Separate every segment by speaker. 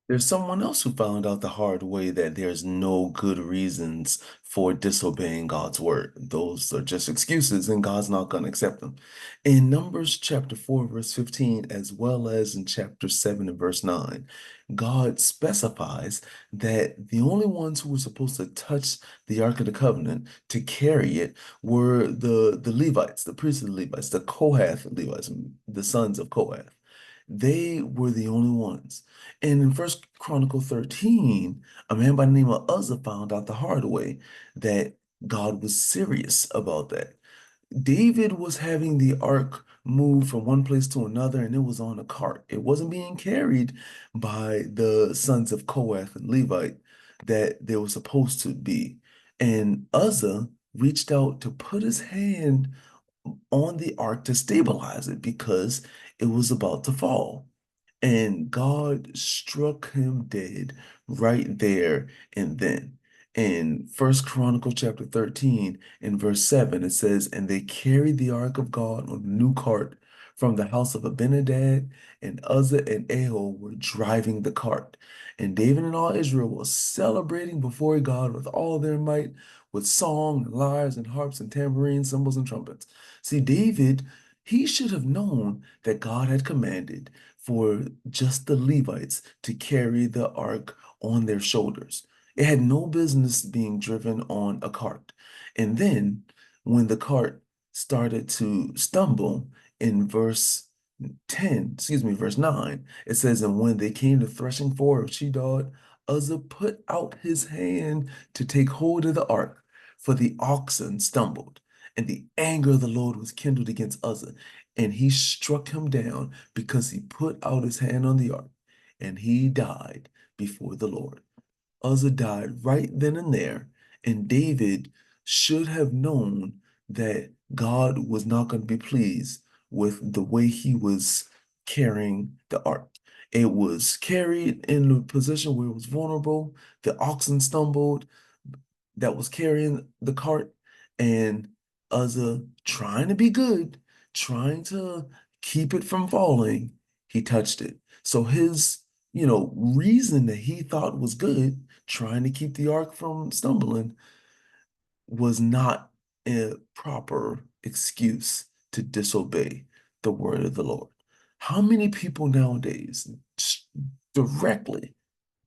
Speaker 1: There's someone else who found out the hard way that there's no good reasons for disobeying God's word. Those are just excuses, and God's not going to accept them. In Numbers chapter 4, verse 15, as well as in chapter 7 and verse 9, God specifies that the only ones who were supposed to touch the Ark of the Covenant to carry it were the Levites, the priestly Levites, the Kohath Levites, the sons of Kohath. They were the only ones. And in First Chronicle 13, a man by the name of Uzzah found out the hard way that God was serious about that. David was having the ark moved from one place to another, and it was on a cart. It wasn't being carried by the sons of Kohath and Levite that they were supposed to be. And Uzzah reached out to put his hand on the ark to stabilize it because it was about to fall. And God struck him dead right there and then. In First Chronicle chapter 13, in verse 7, it says, "And they carried the ark of God on a new cart from the house of Abinadab, and Uzzah and Ahio were driving the cart. And David and all Israel was celebrating before God with all their might, with song and lyres and harps and tambourines, cymbals and trumpets." See, David, he should have known that God had commanded for just the Levites to carry the ark on their shoulders. It had no business being driven on a cart. And then when the cart started to stumble in verse 10, excuse me, verse 9, it says, "And when they came to threshing floor of Shedod, Uzzah put out his hand to take hold of the ark, for the oxen stumbled. And the anger of the Lord was kindled against Uzzah, and he struck him down because he put out his hand on the ark, and he died before the Lord." Uzzah died right then and there, and David should have known that God was not going to be pleased with the way he was carrying the ark. It was carried in a position where it was vulnerable. The oxen stumbled that was carrying the cart, and Uzzah, trying to be good, trying to keep it from falling, he touched it. So his, reason that he thought was good, trying to keep the ark from stumbling, was not a proper excuse to disobey the word of the Lord. How many people nowadays directly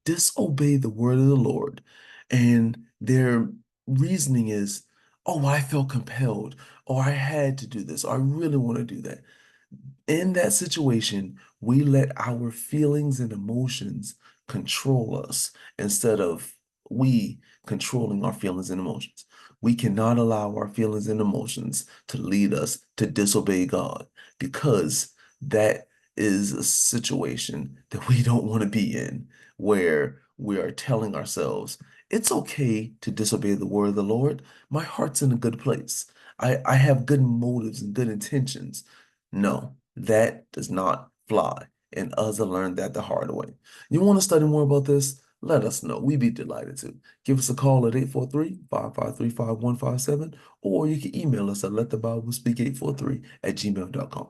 Speaker 1: disobey the word of the Lord, and their reasoning is, "Oh, I felt compelled, or I had to do this, or I really want to do that." In that situation, we let our feelings and emotions control us instead of we controlling our feelings and emotions. We cannot allow our feelings and emotions to lead us to disobey God, because that is a situation that we don't want to be in, where we are telling ourselves, "It's okay to disobey the word of the Lord. My heart's in a good place. I have good motives and good intentions." No, that does not fly. And Uzzah learned that the hard way. You want to study more about this? Let us know. We'd be delighted to. Give us a call at 843-553-5157, or you can email us at letthebiblespeak843 at gmail.com.